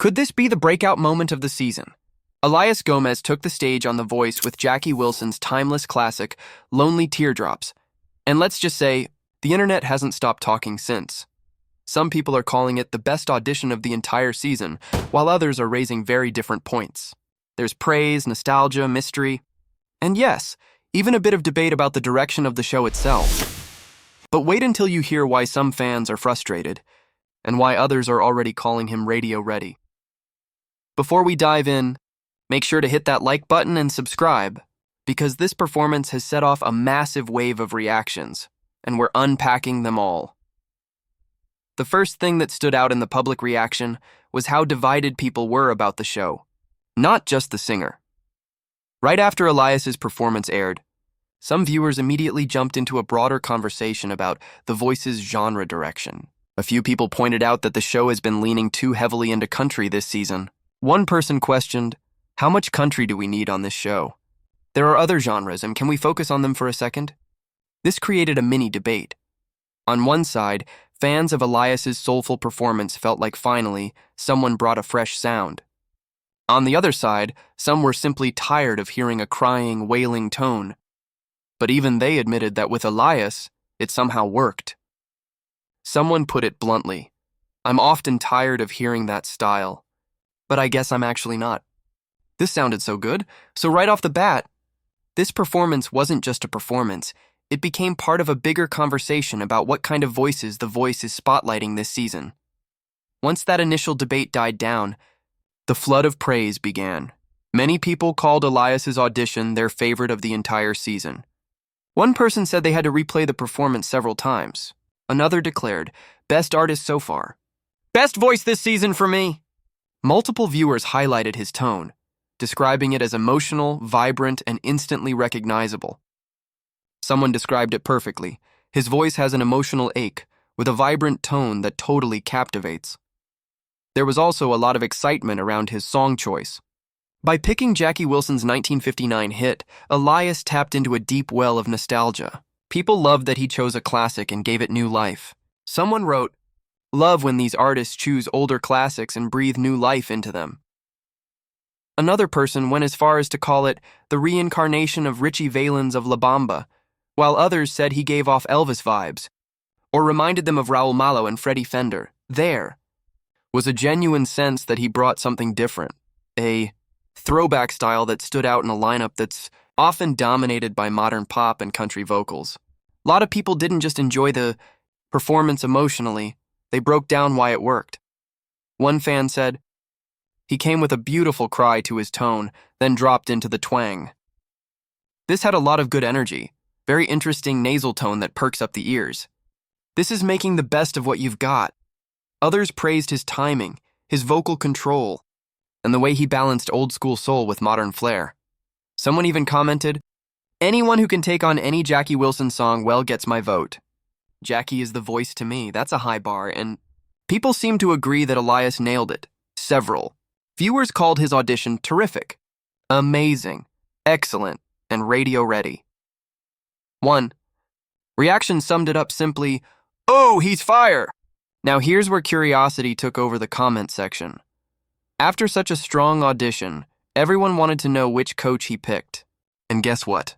Could this be the breakout moment of the season? Elias Gomez took the stage on The Voice with Jackie Wilson's timeless classic, Lonely Teardrops. And let's just say, the internet hasn't stopped talking since. Some people are calling it the best audition of the entire season, while others are raising very different points. There's praise, nostalgia, mystery, and yes, even a bit of debate about the direction of the show itself. But wait until you hear why some fans are frustrated, and why others are already calling him radio ready. Before we dive in, make sure to hit that like button and subscribe, because this performance has set off a massive wave of reactions, and we're unpacking them all. The first thing that stood out in the public reaction was how divided people were about the show, not just the singer. Right after Elias's performance aired, some viewers immediately jumped into a broader conversation about The Voice's genre direction. A few people pointed out that the show has been leaning too heavily into country this season. One person questioned, how much country do we need on this show? There are other genres, and can we focus on them for a second? This created a mini debate. On one side, fans of Elias's soulful performance felt like finally someone brought a fresh sound. On the other side, some were simply tired of hearing a crying, wailing tone. But even they admitted that with Elias, it somehow worked. Someone put it bluntly, I'm often tired of hearing that style, but I guess I'm actually not. This sounded so good, so right off the bat, this performance wasn't just a performance, it became part of a bigger conversation about what kind of voices The Voice is spotlighting this season. Once that initial debate died down, the flood of praise began. Many people called Elias's audition their favorite of the entire season. One person said they had to replay the performance several times. Another declared, best artist so far. Best voice this season for me! Multiple viewers highlighted his tone, describing it as emotional, vibrant, and instantly recognizable. Someone described it perfectly. His voice has an emotional ache, with a vibrant tone that totally captivates. There was also a lot of excitement around his song choice. By picking Jackie Wilson's 1959 hit, Elias tapped into a deep well of nostalgia. People loved that he chose a classic and gave it new life. Someone wrote, love when these artists choose older classics and breathe new life into them. Another person went as far as to call it the reincarnation of Richie Valens of La Bamba, while others said he gave off Elvis vibes, or reminded them of Raul Malo and Freddie Fender. There was a genuine sense that he brought something different, a throwback style that stood out in a lineup that's often dominated by modern pop and country vocals. A lot of people didn't just enjoy the performance emotionally, they broke down why it worked. One fan said, he came with a beautiful cry to his tone, then dropped into the twang. This had a lot of good energy, very interesting nasal tone that perks up the ears. This is making the best of what you've got. Others praised his timing, his vocal control, and the way he balanced old-school soul with modern flair. Someone even commented, anyone who can take on any Jackie Wilson song well gets my vote. Jackie is the voice to me, that's a high bar, and people seem to agree that Elias nailed it. Several. Viewers called his audition terrific, amazing, excellent, and radio ready. 1. Reaction summed it up simply, oh, he's fire! Now here's where curiosity took over the comment section. After such a strong audition, everyone wanted to know which coach he picked. And guess what?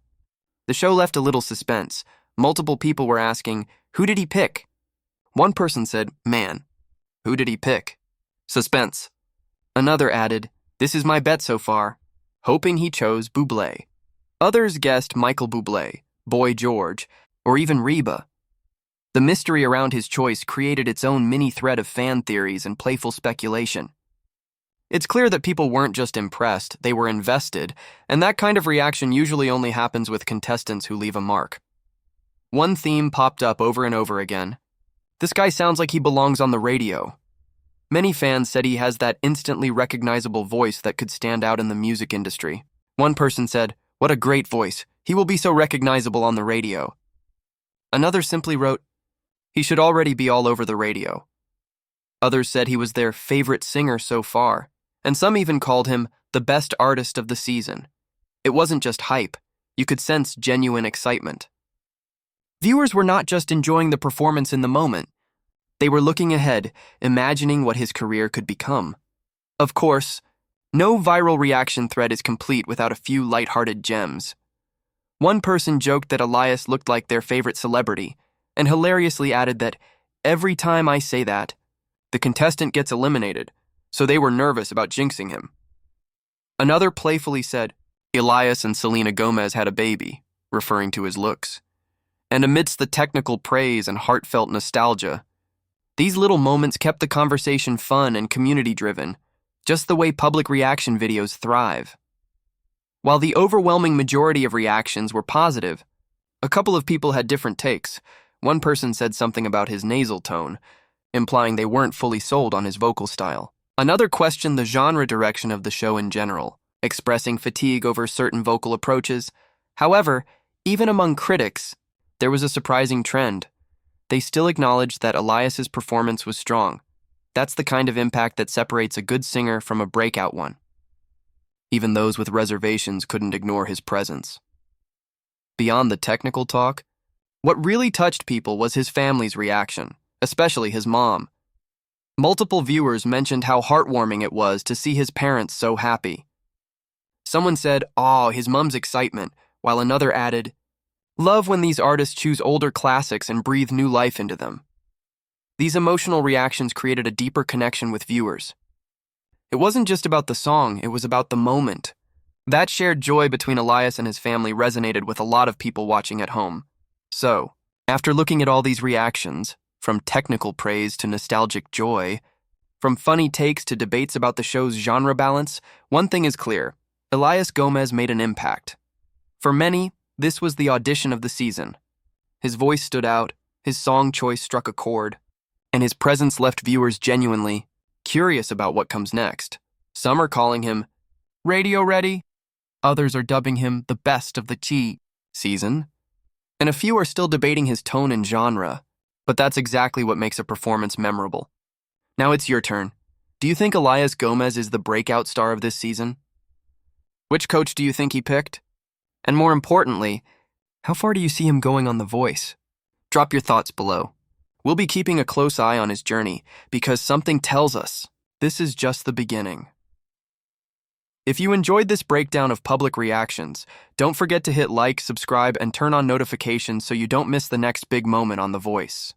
The show left a little suspense. Multiple people were asking, who did he pick? One person said, man. Who did he pick? Suspense. Another added, this is my bet so far, hoping he chose Bublé. Others guessed Michael Bublé, Boy George, or even Reba. The mystery around his choice created its own mini thread of fan theories and playful speculation. It's clear that people weren't just impressed, they were invested, and that kind of reaction usually only happens with contestants who leave a mark. One theme popped up over and over again. This guy sounds like he belongs on the radio. Many fans said he has that instantly recognizable voice that could stand out in the music industry. One person said, what a great voice, he will be so recognizable on the radio. Another simply wrote, he should already be all over the radio. Others said he was their favorite singer so far, and some even called him the best artist of the season. It wasn't just hype, you could sense genuine excitement. Viewers were not just enjoying the performance in the moment, they were looking ahead, imagining what his career could become. Of course, no viral reaction thread is complete without a few lighthearted gems. One person joked that Elias looked like their favorite celebrity, and hilariously added that, "Every time I say that, the contestant gets eliminated, so they were nervous about jinxing him." Another playfully said, "Elias and Selena Gomez had a baby," referring to his looks. And amidst the technical praise and heartfelt nostalgia, these little moments kept the conversation fun and community-driven, just the way public reaction videos thrive. While the overwhelming majority of reactions were positive, a couple of people had different takes. One person said something about his nasal tone, implying they weren't fully sold on his vocal style. Another questioned the genre direction of the show in general, expressing fatigue over certain vocal approaches. However, even among critics, there was a surprising trend. They still acknowledged that Elias's performance was strong. That's the kind of impact that separates a good singer from a breakout one. Even those with reservations couldn't ignore his presence. Beyond the technical talk, what really touched people was his family's reaction, especially his mom. Multiple viewers mentioned how heartwarming it was to see his parents so happy. Someone said, "Aw, his mom's excitement," while another added, "Love when these artists choose older classics and breathe new life into them." These emotional reactions created a deeper connection with viewers. It wasn't just about the song, it was about the moment. That shared joy between Elias and his family resonated with a lot of people watching at home. So, after looking at all these reactions, from technical praise to nostalgic joy, from funny takes to debates about the show's genre balance, one thing is clear: Elias Gomez made an impact. For many, this was the audition of the season. His voice stood out, his song choice struck a chord, and his presence left viewers genuinely curious about what comes next. Some are calling him radio ready, others are dubbing him the best of the T season, and a few are still debating his tone and genre, but that's exactly what makes a performance memorable. Now it's your turn. Do you think Elias Gomez is the breakout star of this season? Which coach do you think he picked? And more importantly, how far do you see him going on The Voice? Drop your thoughts below. We'll be keeping a close eye on his journey because something tells us this is just the beginning. If you enjoyed this breakdown of public reactions, don't forget to hit like, subscribe, and turn on notifications so you don't miss the next big moment on The Voice.